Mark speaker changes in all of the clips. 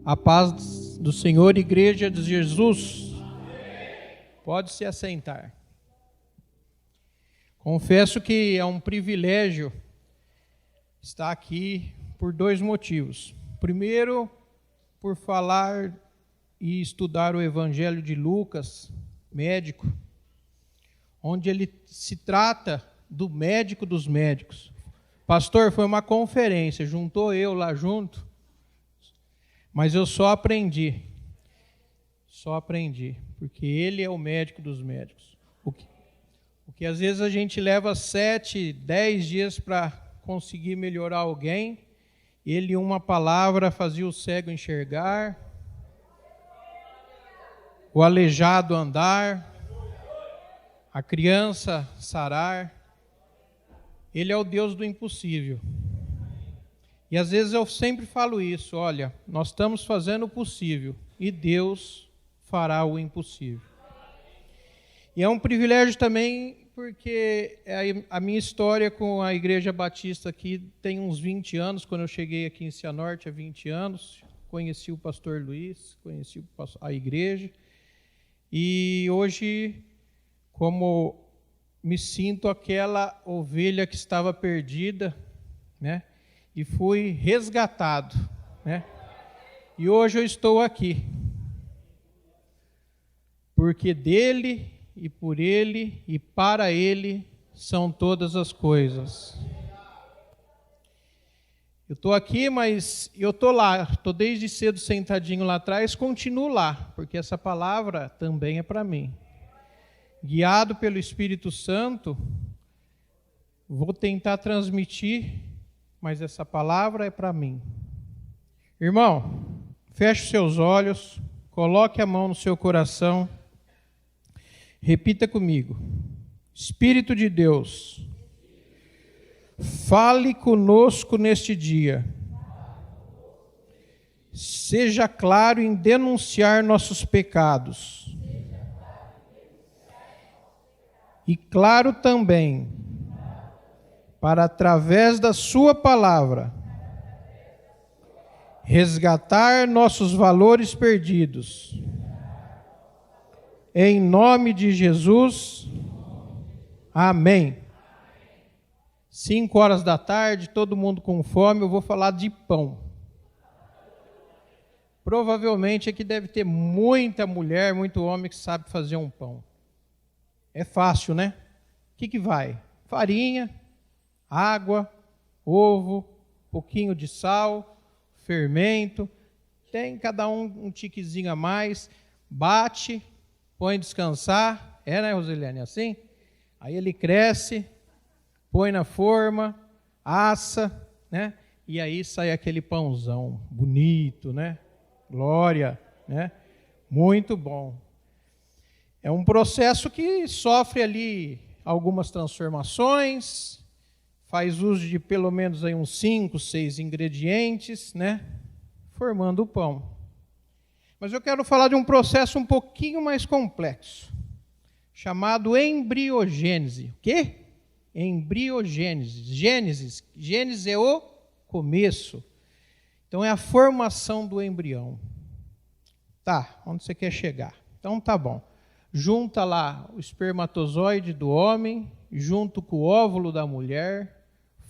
Speaker 1: A paz do Senhor, Igreja de Jesus. Pode se assentar. Confesso que é um privilégio estar aqui por dois motivos. Primeiro, por falar e estudar o Evangelho de Lucas, médico, onde ele se trata do médico dos médicos. Pastor, foi uma conferência, juntou eu lá junto, mas eu só aprendi, porque ele é o médico dos médicos. O que às vezes a gente leva 7, 10 dias para conseguir melhorar alguém, ele, uma palavra, fazia o cego enxergar, o aleijado andar, a criança sarar. Ele é o Deus do impossível. E às vezes eu sempre falo isso, olha, nós estamos fazendo o possível e Deus fará o impossível. E é um privilégio também porque a minha história com a Igreja Batista aqui tem uns 20 anos, quando eu cheguei aqui em Cianorte há 20 anos, conheci o pastor Luiz, conheci a igreja, e hoje, como me sinto aquela ovelha que estava perdida, né? E fui resgatado, né? E hoje eu estou aqui, porque dele e por ele e para ele são todas as coisas. Eu estou aqui, mas eu estou lá, estou desde cedo sentadinho lá atrás, continuo lá, porque essa palavra também é para mim. Guiado pelo Espírito Santo, vou tentar transmitir, mas essa palavra é para mim. Irmão, feche os seus olhos, coloque a mão no seu coração, repita comigo. Espírito de Deus, fale conosco neste dia. Seja claro em denunciar nossos pecados. E claro também, para através da sua palavra, resgatar nossos valores perdidos. Em nome de Jesus, amém. 5 horas da tarde, todo mundo com fome, eu vou falar de pão. Provavelmente aqui deve ter muita mulher, muito homem que sabe fazer um pão. É fácil, né? O que vai? Farinha, água, ovo, pouquinho de sal, fermento, tem cada um tiquezinho a mais, bate, põe descansar, né, Roseliane, assim? Aí ele cresce, põe na forma, assa, né? E aí sai aquele pãozão bonito, né? Glória, né? Muito bom. É um processo que sofre ali algumas transformações, faz uso de pelo menos aí uns 5, 6 ingredientes, né? Formando o pão. Mas eu quero falar de um processo um pouquinho mais complexo, chamado embriogênese. O quê? Embriogênese. Gênese é o começo. Então é a formação do embrião. Tá, onde você quer chegar? Então tá bom. Junta lá o espermatozoide do homem, junto com o óvulo da mulher,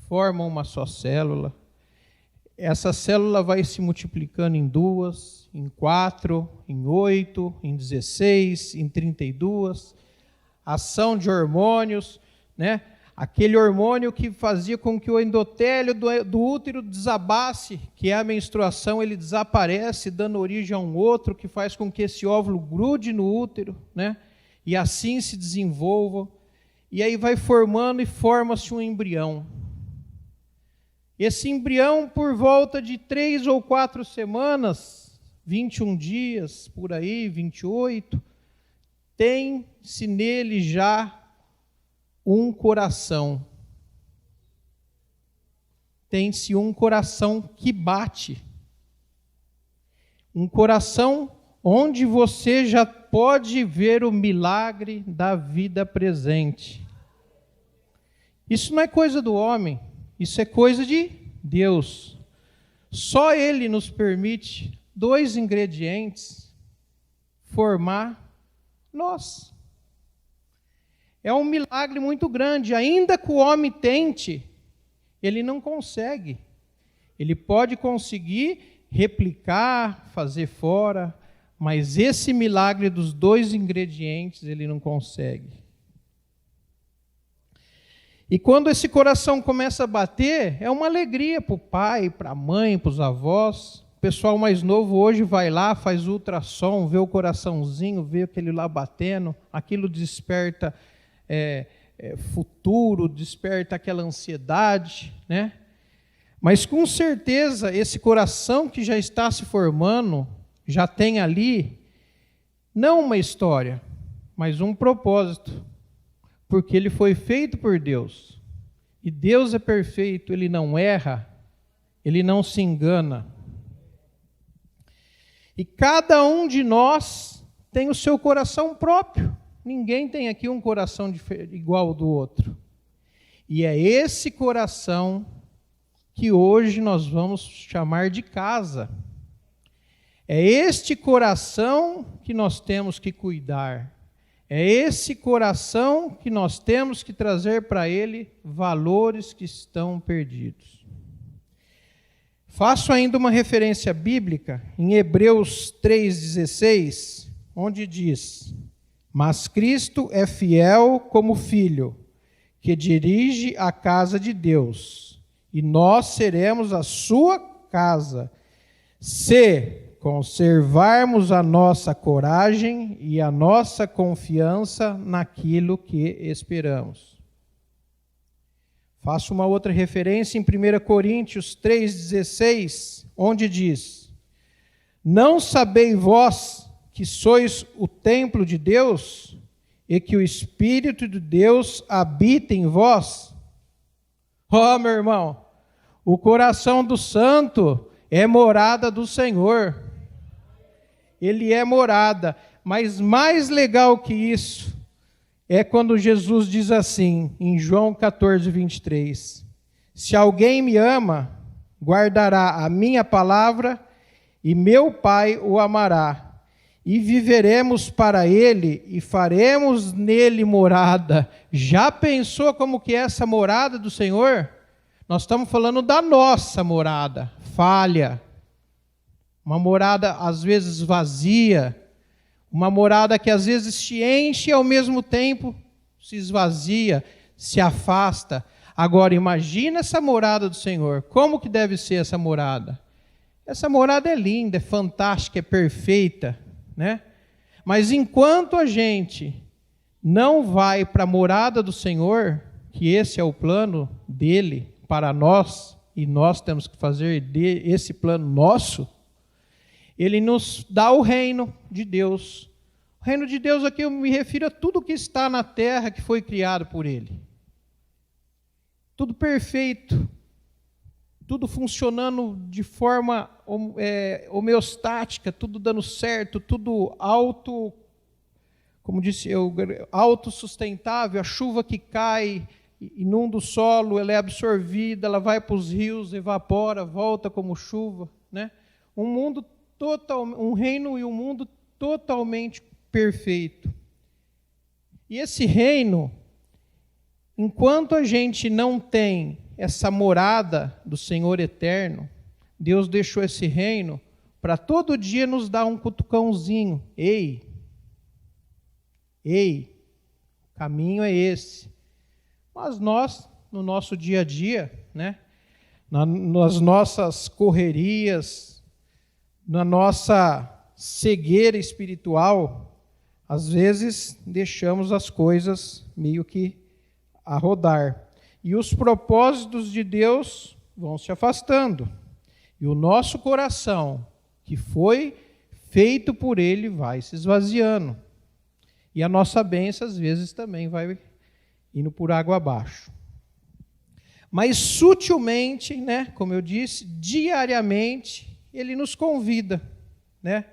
Speaker 1: formam uma só célula. Essa célula vai se multiplicando em 2, em 4, em 8, em 16, em 32. Ação de hormônios, né? Aquele hormônio que fazia com que o endotélio do útero desabasse, que é a menstruação, ele desaparece, dando origem a um outro, que faz com que esse óvulo grude no útero, né? E assim se desenvolva. E aí vai formando e forma-se um embrião. Esse embrião, por volta de 3 ou 4 semanas, 21 dias, por aí, 28, tem-se nele já um coração. Tem-se um coração que bate. Um coração onde você já pode ver o milagre da vida presente. Isso não é coisa do homem, isso é coisa de Deus. Só Ele nos permite dois ingredientes formar nós. É um milagre muito grande. Ainda que o homem tente, ele não consegue. Ele pode conseguir replicar, fazer fora, mas esse milagre dos dois ingredientes ele não consegue. E quando esse coração começa a bater, é uma alegria para o pai, para a mãe, para os avós. O pessoal mais novo hoje vai lá, faz ultrassom, vê o coraçãozinho, vê aquele lá batendo, aquilo desperta futuro, desperta aquela ansiedade, né? Mas com certeza esse coração que já está se formando, já tem ali, não uma história, mas um propósito. Porque ele foi feito por Deus. E Deus é perfeito, ele não erra, ele não se engana. E cada um de nós tem o seu coração próprio. Ninguém tem aqui um coração igual ao do outro. E é esse coração que hoje nós vamos chamar de casa. É este coração que nós temos que cuidar. É esse coração que nós temos que trazer para ele valores que estão perdidos. Faço ainda uma referência bíblica em Hebreus 3,16, onde diz: mas Cristo é fiel como filho, que dirige a casa de Deus, e nós seremos a sua casa, se conservarmos a nossa coragem e a nossa confiança naquilo que esperamos. Faço uma outra referência em 1 Coríntios 3,16, onde diz: não sabeis vós que sois o templo de Deus e que o Espírito de Deus habita em vós? Oh, meu irmão, o coração do santo é morada do Senhor. Ele é morada, mas mais legal que isso é quando Jesus diz assim, em João 14:23, se alguém me ama, guardará a minha palavra, e meu Pai o amará, e viveremos para ele, e faremos nele morada. Já pensou como que é essa morada do Senhor? Nós estamos falando da nossa morada, falha. Uma morada às vezes vazia, uma morada que às vezes te enche e ao mesmo tempo se esvazia, se afasta. Agora imagina essa morada do Senhor, como que deve ser essa morada? Essa morada é linda, é fantástica, é perfeita, né? Mas enquanto a gente não vai para a morada do Senhor, que esse é o plano dele para nós, e nós temos que fazer esse plano nosso, ele nos dá o reino de Deus. O reino de Deus aqui eu me refiro a tudo que está na terra que foi criado por ele. Tudo perfeito, tudo funcionando de forma homeostática, tudo dando certo, tudo como disse eu, autossustentável, a chuva que cai, inunda o solo, ela é absorvida, ela vai para os rios, evapora, volta como chuva, né? Um reino e um mundo totalmente perfeito. E esse reino, enquanto a gente não tem essa morada do Senhor eterno, Deus deixou esse reino para todo dia nos dar um cutucãozinho. Ei, o caminho é esse. Mas nós, no nosso dia a dia, né, nas nossas correrias, na nossa cegueira espiritual, às vezes deixamos as coisas meio que a rodar. E os propósitos de Deus vão se afastando. E o nosso coração, que foi feito por Ele, vai se esvaziando. E a nossa bênção, às vezes, também vai indo por água abaixo. Mas sutilmente, né, como eu disse, diariamente, Ele nos convida, né,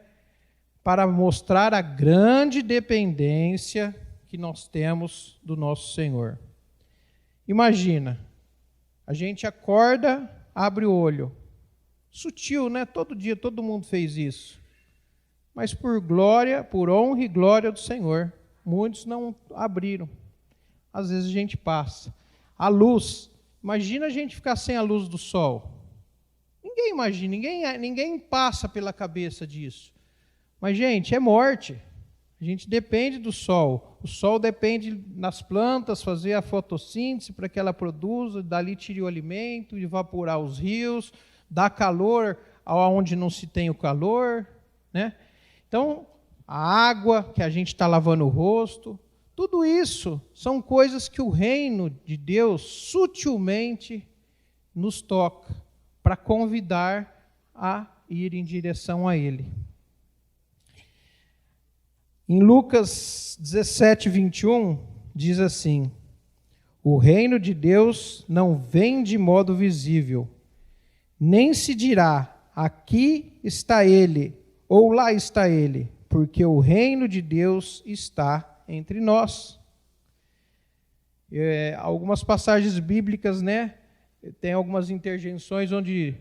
Speaker 1: para mostrar a grande dependência que nós temos do nosso Senhor. Imagina, a gente acorda, abre o olho, Sutil, né? Todo dia todo mundo fez isso. Mas por glória, por honra e glória do Senhor. Muitos não abriram. Às vezes a gente passa. A luz. Imagina a gente ficar sem a luz do sol. Ninguém imagina, ninguém passa pela cabeça disso. Mas, gente, é morte. A gente depende do sol. O sol depende nas plantas, fazer a fotossíntese para que ela produza, dali tire o alimento, evaporar os rios, dar calor aonde não se tem o calor, né? Então, a água que a gente está lavando o rosto, tudo isso são coisas que o reino de Deus sutilmente nos toca para convidar a ir em direção a Ele. Em Lucas 17, 21, diz assim: o reino de Deus não vem de modo visível, nem se dirá, aqui está ele, ou lá está ele, porque o reino de Deus está entre nós. Algumas passagens bíblicas, né? Tem algumas interjeições onde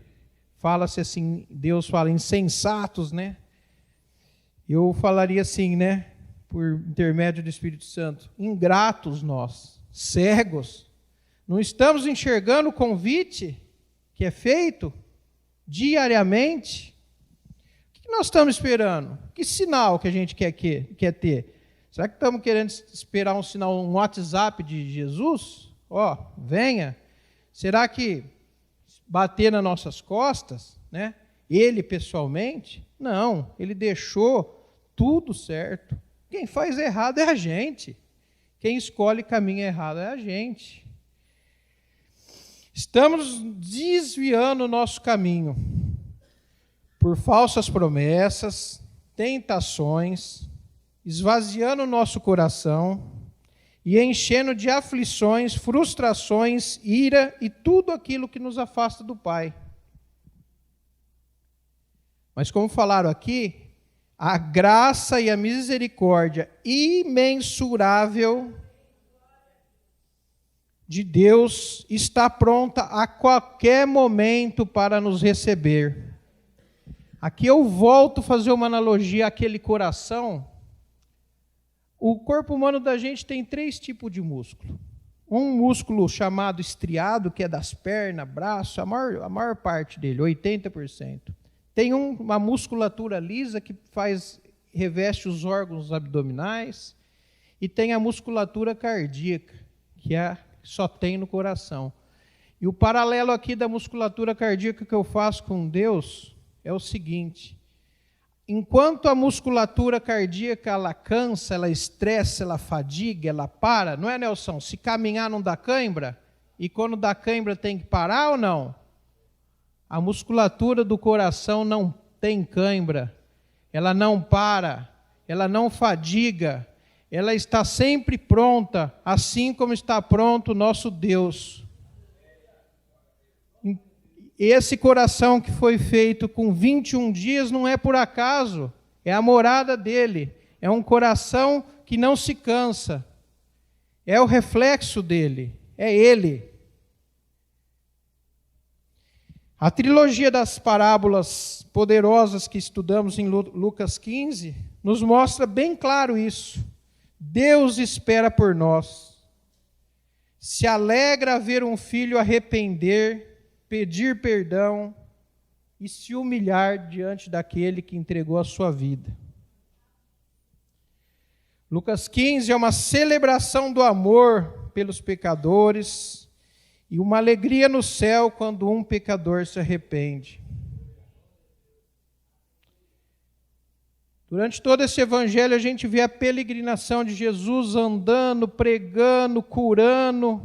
Speaker 1: fala-se assim, Deus fala insensatos, né? Eu falaria assim, né? Por intermédio do Espírito Santo, ingratos nós, cegos, não estamos enxergando o convite que é feito diariamente. O que nós estamos esperando? Que sinal que a gente quer ter? Será que estamos querendo esperar um sinal, um WhatsApp de Jesus? Ó, venha. Será que bater nas nossas costas, né? Ele pessoalmente? Não, ele deixou tudo certo. Quem faz errado é a gente. Quem escolhe caminho errado é a gente. Estamos desviando o nosso caminho por falsas promessas, tentações, esvaziando o nosso coração e enchendo de aflições, frustrações, ira e tudo aquilo que nos afasta do Pai. Mas como falaram aqui, a graça e a misericórdia imensurável de Deus está pronta a qualquer momento para nos receber. Aqui eu volto a fazer uma analogia àquele coração. O corpo humano da gente tem 3 tipos de músculo. Um músculo chamado estriado, que é das pernas, braço, a maior parte dele, 80%. Tem uma musculatura lisa que reveste os órgãos abdominais. E tem a musculatura cardíaca, que só tem no coração. E o paralelo aqui da musculatura cardíaca que eu faço com Deus é o seguinte: enquanto a musculatura cardíaca ela cansa, ela estressa, ela fadiga, ela para, não é, Nelson? Se caminhar não dá cãibra, e quando dá cãibra tem que parar ou não? A musculatura do coração não tem cãibra, ela não para, ela não fadiga, ela está sempre pronta, assim como está pronto o nosso Deus. Esse coração que foi feito com 21 dias não é por acaso, é a morada dele. É um coração que não se cansa. É o reflexo dele, é ele. A trilogia das parábolas poderosas que estudamos em Lucas 15 nos mostra bem claro isso. Deus espera por nós. Se alegra ver um filho arrepender, pedir perdão e se humilhar diante daquele que entregou a sua vida. Lucas 15 é uma celebração do amor pelos pecadores e uma alegria no céu quando um pecador se arrepende. Durante todo esse evangelho a gente vê a peregrinação de Jesus andando, pregando, curando,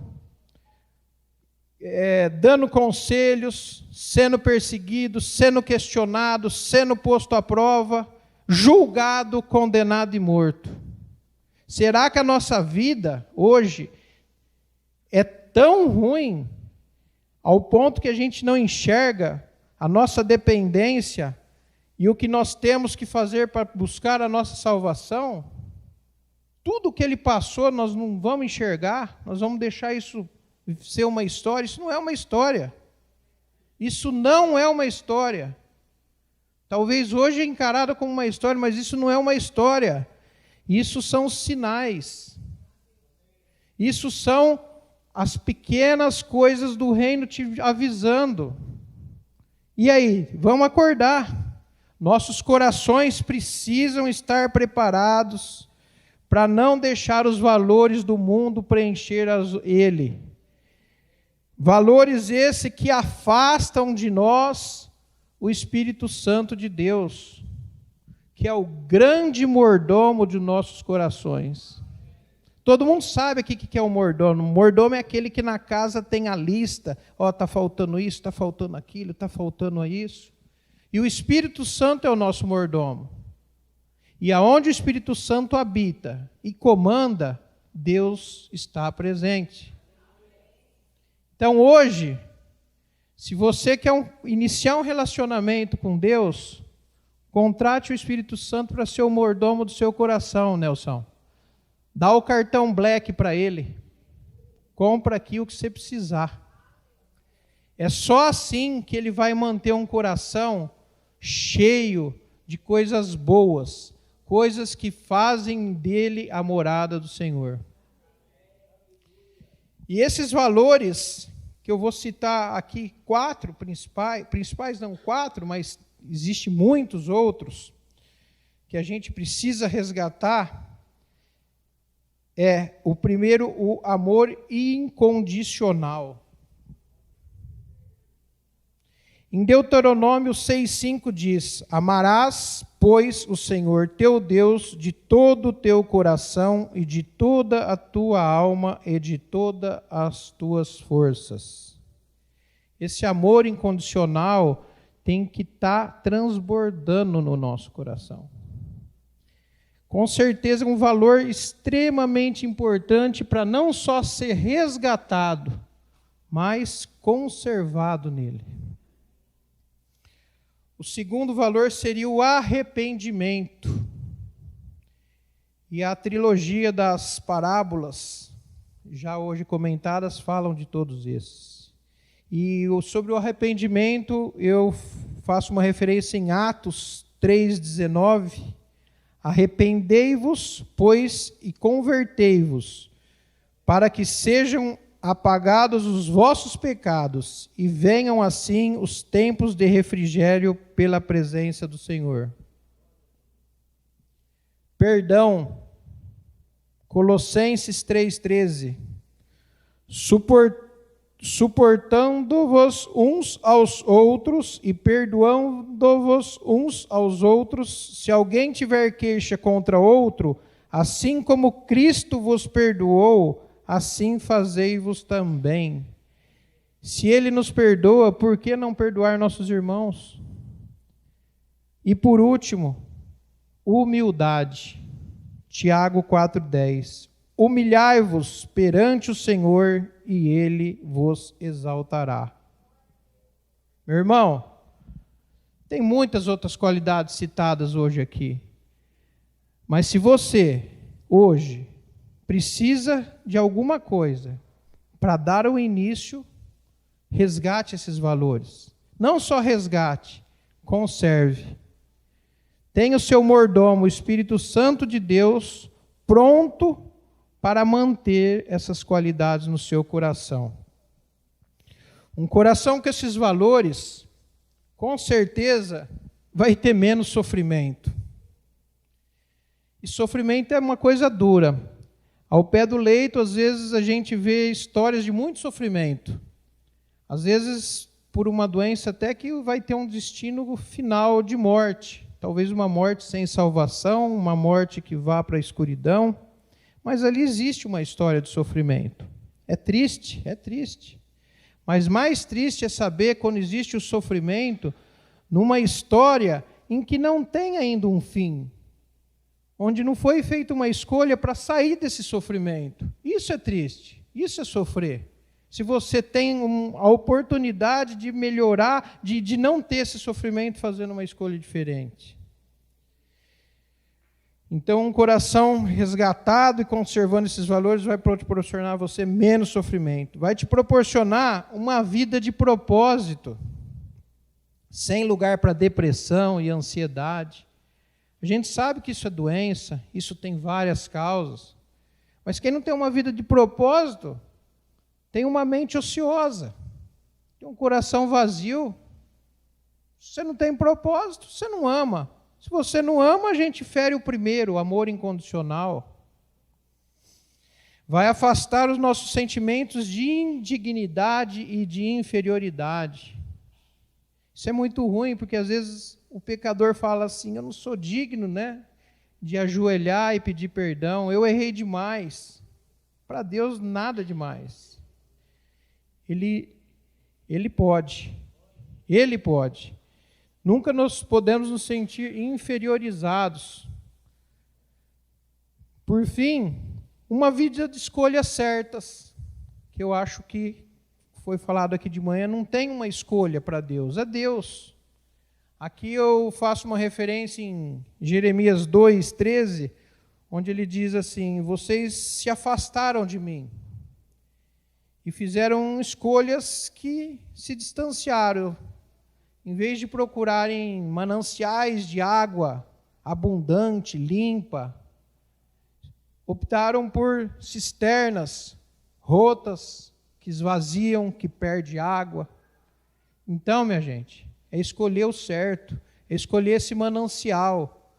Speaker 1: dando conselhos, sendo perseguido, sendo questionado, sendo posto à prova, julgado, condenado e morto. Será que a nossa vida hoje é tão ruim ao ponto que a gente não enxerga a nossa dependência e o que nós temos que fazer para buscar a nossa salvação? Tudo que ele passou nós não vamos enxergar, nós vamos deixar isso ser uma história. Isso não é uma história. Isso não é uma história. Talvez hoje é encarada como uma história, mas isso não é uma história. Isso são sinais. Isso são as pequenas coisas do reino te avisando. E aí, vamos acordar. Nossos corações precisam estar preparados para não deixar os valores do mundo preencher ele. Valores esses que afastam de nós o Espírito Santo de Deus, que é o grande mordomo de nossos corações. Todo mundo sabe aqui o que é o mordomo. O mordomo é aquele que na casa tem a lista. Está faltando isso, está faltando aquilo, está faltando isso. E o Espírito Santo é o nosso mordomo. E aonde o Espírito Santo habita e comanda, Deus está presente. Então hoje, se você quer iniciar um relacionamento com Deus, contrate o Espírito Santo para ser o mordomo do seu coração, Nelson. Dá o cartão Black para ele. Compra aqui o que você precisar. É só assim que ele vai manter um coração cheio de coisas boas, coisas que fazem dele a morada do Senhor. E esses valores, que eu vou citar aqui 4 principais não 4, mas existem muitos outros, que a gente precisa resgatar. O primeiro, o amor incondicional. Em Deuteronômio 6,5 diz: amarás, pois, o Senhor teu Deus de todo o teu coração e de toda a tua alma e de todas as tuas forças. Esse amor incondicional tem que estar transbordando no nosso coração. Com certeza um valor extremamente importante para não só ser resgatado, mas conservado nele. O segundo valor seria o arrependimento. E a trilogia das parábolas, já hoje comentadas, falam de todos esses. E sobre o arrependimento, eu faço uma referência em Atos 3,19. Arrependei-vos, pois, e convertei-vos, para que sejam apagados os vossos pecados, e venham assim os tempos de refrigério pela presença do Senhor. Perdão, Colossenses 3,13. Suportando-vos uns aos outros e perdoando-vos uns aos outros, se alguém tiver queixa contra outro, assim como Cristo vos perdoou, assim fazei-vos também. Se Ele nos perdoa, por que não perdoar nossos irmãos? E por último, humildade. Tiago 4,10. Humilhai-vos perante o Senhor e Ele vos exaltará. Meu irmão, tem muitas outras qualidades citadas hoje aqui. Mas se você, hoje, precisa de alguma coisa para dar o início, resgate esses valores. Não só resgate, conserve. Tenha o seu mordomo, o Espírito Santo de Deus, pronto para manter essas qualidades no seu coração. Um coração com esses valores, com certeza, vai ter menos sofrimento. E sofrimento é uma coisa dura. Ao pé do leito, às vezes, a gente vê histórias de muito sofrimento. Às vezes, por uma doença até que vai ter um destino final de morte. Talvez uma morte sem salvação, uma morte que vá para a escuridão. Mas ali existe uma história de sofrimento. É triste, é triste. Mas mais triste é saber quando existe o sofrimento numa história em que não tem ainda um fim. Onde não foi feita uma escolha para sair desse sofrimento. Isso é triste, isso é sofrer. Se você tem a oportunidade de melhorar, de não ter esse sofrimento fazendo uma escolha diferente. Então, um coração resgatado e conservando esses valores vai proporcionar a você menos sofrimento. Vai te proporcionar uma vida de propósito. sem lugar para depressão e ansiedade. A gente sabe que isso é doença, isso tem várias causas, mas quem não tem uma vida de propósito, tem uma mente ociosa, tem um coração vazio. Se você não tem propósito, você não ama. Se você não ama, a gente fere o primeiro, o amor incondicional. Vai afastar os nossos sentimentos de indignidade e de inferioridade. Isso é muito ruim, porque às vezes o pecador fala assim, eu não sou digno, né, de ajoelhar e pedir perdão, eu errei demais. Para Deus, nada demais. Ele pode. Ele pode. Nunca nós podemos nos sentir inferiorizados. Por fim, uma vida de escolhas certas, que eu acho que foi falado aqui de manhã, não tem uma escolha para Deus, é Deus. Aqui eu faço uma referência em Jeremias 2:13, onde ele diz assim, vocês se afastaram de mim e fizeram escolhas que se distanciaram. Em vez de procurarem mananciais de água abundante, limpa, optaram por cisternas rotas, que esvaziam, que perdem água. Então, minha gente, é escolher o certo, é escolher esse manancial,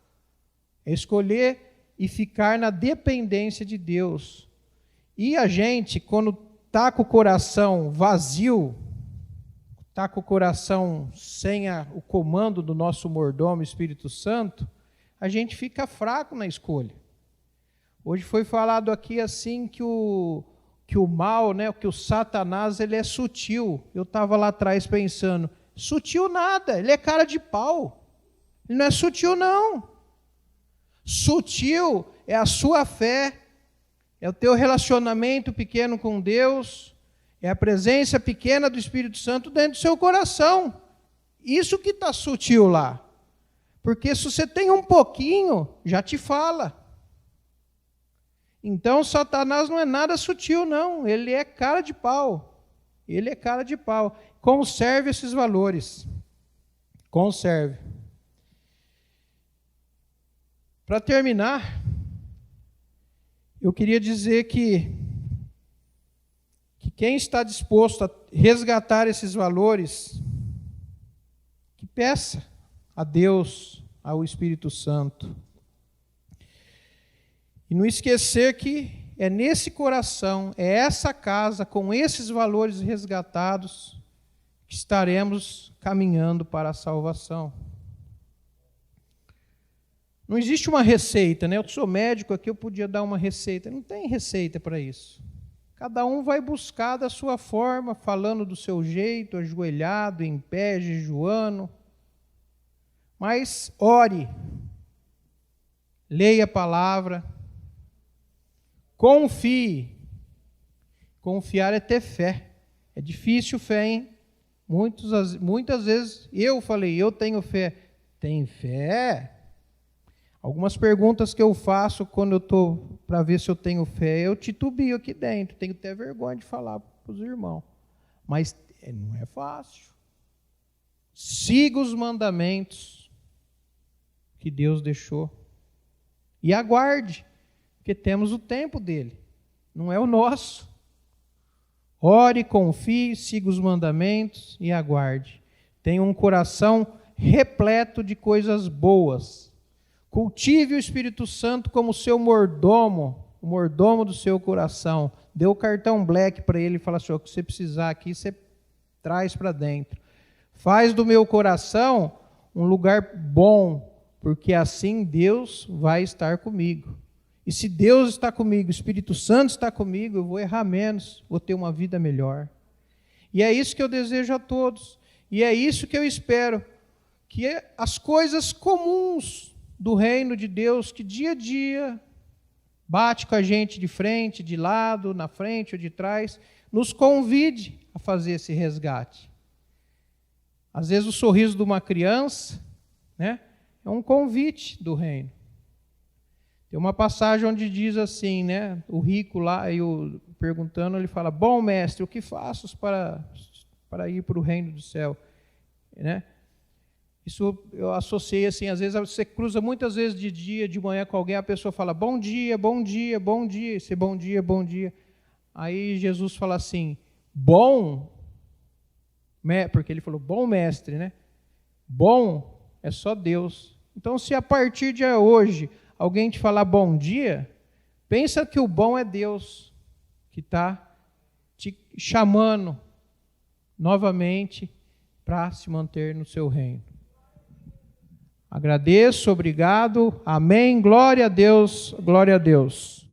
Speaker 1: é escolher e ficar na dependência de Deus. E a gente, quando está com o coração vazio, está com o coração sem o comando do nosso mordomo Espírito Santo, a gente fica fraco na escolha. Hoje foi falado aqui assim que o mal, né, que o Satanás, ele é sutil. Eu estava lá atrás pensando, sutil nada, ele é cara de pau. Ele não é sutil não. Sutil é a sua fé, é o teu relacionamento pequeno com Deus, é a presença pequena do Espírito Santo dentro do seu coração. Isso que está sutil lá. Porque se você tem um pouquinho, já te fala. Então, Satanás não é nada sutil, não. Ele é cara de pau. Ele é cara de pau. Conserve esses valores. Conserve. Para terminar, eu queria dizer que quem está disposto a resgatar esses valores, que peça a Deus, ao Espírito Santo. E não esquecer que é nesse coração, é essa casa, com esses valores resgatados, que estaremos caminhando para a salvação. Não existe uma receita, né? Eu sou médico aqui, eu podia dar uma receita. Não tem receita para isso. Cada um vai buscar da sua forma, falando do seu jeito, ajoelhado, em pé, jejuando. Mas ore, leia a palavra, confie. Confiar é ter fé. É difícil fé, hein? Muitas vezes eu falei, eu tenho fé. Tem fé? Algumas perguntas que eu faço quando eu estou para ver se eu tenho fé, eu titubio aqui dentro, tenho até vergonha de falar para os irmãos. Mas não é fácil. Siga os mandamentos que Deus deixou. E aguarde, porque temos o tempo dele, não é o nosso. Ore, confie, siga os mandamentos e aguarde. Tenha um coração repleto de coisas boas. Cultive o Espírito Santo como seu mordomo, o mordomo do seu coração. Dê o cartão black para ele e fala assim, o que você precisar aqui, você traz para dentro. Faz do meu coração um lugar bom, porque assim Deus vai estar comigo. E se Deus está comigo, o Espírito Santo está comigo, eu vou errar menos, vou ter uma vida melhor. E é isso que eu desejo a todos. E é isso que eu espero, que as coisas comuns do reino de Deus, que dia a dia bate com a gente de frente, de lado, na frente ou de trás, nos convide a fazer esse resgate. Às vezes o sorriso de uma criança, né, é um convite do reino. Tem uma passagem onde diz assim, né, o rico lá, perguntando, ele fala, bom mestre, o que faço para ir para o reino do céu? Né? Isso eu associei assim, às vezes você cruza muitas vezes de dia, de manhã com alguém, a pessoa fala, bom dia, bom dia, bom dia, esse bom dia, bom dia. Aí Jesus fala assim, bom, porque ele falou, bom mestre, né? Bom é só Deus. Então, se a partir de hoje alguém te falar bom dia, pensa que o bom é Deus, que está te chamando novamente para se manter no seu reino. Agradeço, obrigado, amém, glória a Deus, glória a Deus.